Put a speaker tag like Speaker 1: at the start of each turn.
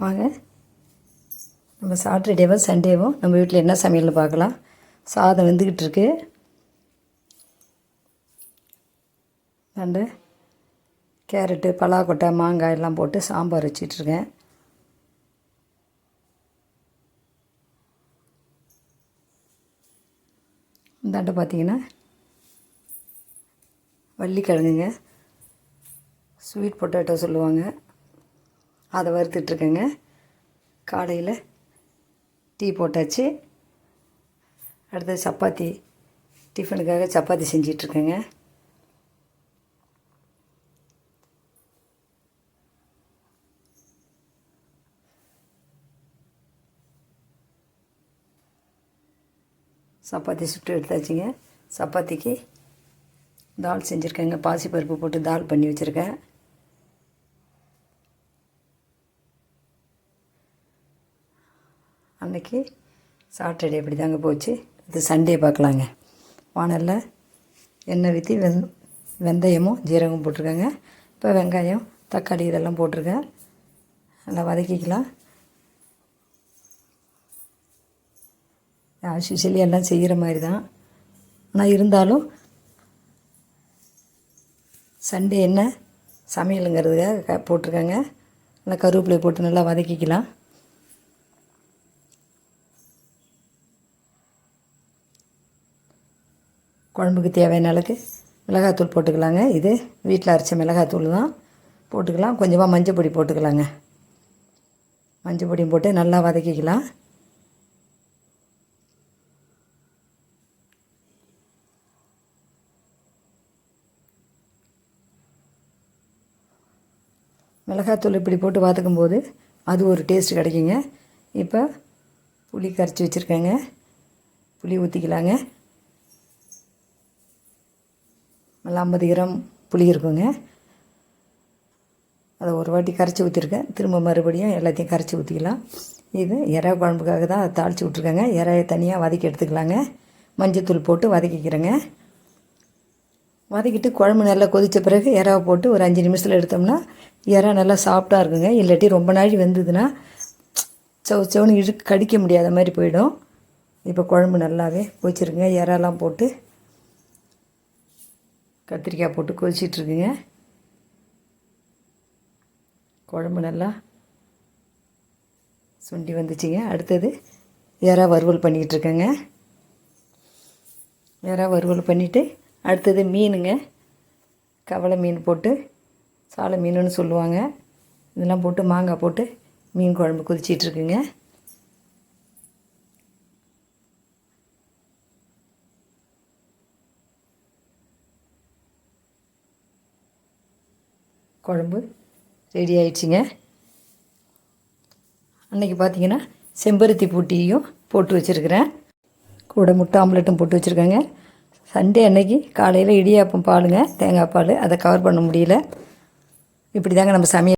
Speaker 1: வாங்க நம்ம சாட்டர்டேவும் சண்டேவும் நம்ம வீட்டில் என்ன சமையல்னு பார்க்கலாம். சாதம் வெந்துக்கிட்டு இருக்கு. கேரட்டு, பலாக்கொட்டை, மாங்காய் எல்லாம் போட்டு சாம்பார் வச்சிட்ருக்கேன். இந்தாண்ட பார்த்திங்கன்னா வள்ளிக்கிழங்குங்க, ஸ்வீட் பொட்டேட்டோ சொல்லுவாங்க, அதை வறுத்துட்ருக்கேங்க. காலையில் டீ போட்டாச்சு. அடுத்தது சப்பாத்தி, டிஃபனுக்காக சப்பாத்தி செஞ்சிட்ருக்கேங்க. சப்பாத்தி சுட்டு எடுத்தாச்சுங்க. சப்பாத்திக்கு தால் செஞ்சுருக்கேங்க. பாசிப்பருப்பு போட்டு தால் பண்ணி வச்சுருக்கேன். அன்றைக்கி சாட்டர்டே இப்படி தாங்க போச்சு. இது சண்டே பார்க்கலாங்க. வானலில் எண்ணெய் ஊற்றி வெந்தயமும் ஜீரகமும் போட்டிருக்கேங்க. இப்போ வெங்காயம், தக்காளி இதெல்லாம் போட்டிருக்கேன். நல்லா வதக்கிக்கலாம். ஆஸ்யூஷுவலி எல்லாம் செய்கிற மாதிரி தான். ஆனால் இருந்தாலும் சண்டே என்ன சமையலுங்கிறதுக்காக போட்டிருக்கேங்க. நல்லா கருவேப்பிலை போட்டு நல்லா வதக்கிக்கலாம். குழம்புக்கு தேவையான அளவுக்கு மிளகாத்தூள் போட்டுக்கலாங்க. இது வீட்டில் அரைச்ச மிளகாத்தூள் தான் போட்டுக்கலாம். கொஞ்சமாக மஞ்சள் பொடி போட்டுக்கலாங்க. மஞ்சள் பொடியும் போட்டு நல்லா வதக்கிக்கலாம். மிளகாத்தூள் இப்படி போட்டு வதக்கும்போது அது ஒரு டேஸ்ட் கிடைக்குங்க. இப்போ புளி கரைச்சி வச்சுருக்கேங்க. புளி ஊற்றிக்கலாங்க. நல்லா 50 கிராம் புளி இருக்குங்க. அதை ஒரு வாட்டி கரைச்சி ஊற்றிருக்கேன். திரும்ப மறுபடியும் எல்லாத்தையும் கரைச்சி ஊற்றிக்கலாம். இது இறா குழம்புக்காக தான் அதை தாளித்து விட்ருக்கேங்க. இறாயை தனியாக வதக்கி எடுத்துக்கலாங்க. மஞ்சத்தூள் போட்டு வதக்கிக்கிறேங்க. வதக்கிட்டு குழம்பு நல்லா கொதித்த பிறகு இறாவை போட்டு ஒரு 5 நிமிஷத்தில் எடுத்தோம்னா இறா நல்லா சாஃப்டாக இருக்குங்க. இல்லாட்டி ரொம்ப நாள் வெந்ததுன்னா சவுன்னு கடிக்க முடியாத மாதிரி போயிடும். இப்போ குழம்பு நல்லாவே கொதிச்சிருக்குங்க. இறாலாம் போட்டு கத்திரிக்காய் போட்டு கொதிச்சிட்ருக்குங்க. குழம்பு நல்லா சுண்டி வந்துச்சுங்க. அடுத்தது இறா வறுவல் பண்ணிக்கிட்டுருக்கேங்க. இறா வறுவல் பண்ணிவிட்டு அடுத்தது மீனுங்க. கவலை மீன் போட்டு சாலை மீனுன்னு சொல்லுவாங்க. இதெல்லாம் போட்டு மாங்காய் போட்டு மீன் குழம்பு கொதிச்சிட்ருக்குங்க. குழம்பு ரெடி ஆயிடுச்சுங்க. அன்றைக்கி பார்த்திங்கன்னா செம்பருத்தி பூட்டியும் போட்டு வச்சுருக்கிறேன். கூட முட்டை ஆம்லெட்டும் போட்டு வச்சுருக்கேங்க. சண்டே அன்னைக்கு காலையில் இடியாப்பம் பாலுங்க, தேங்காய் பால். அதை கவர் பண்ண முடியல. இப்படி தாங்க நம்ம சமையல்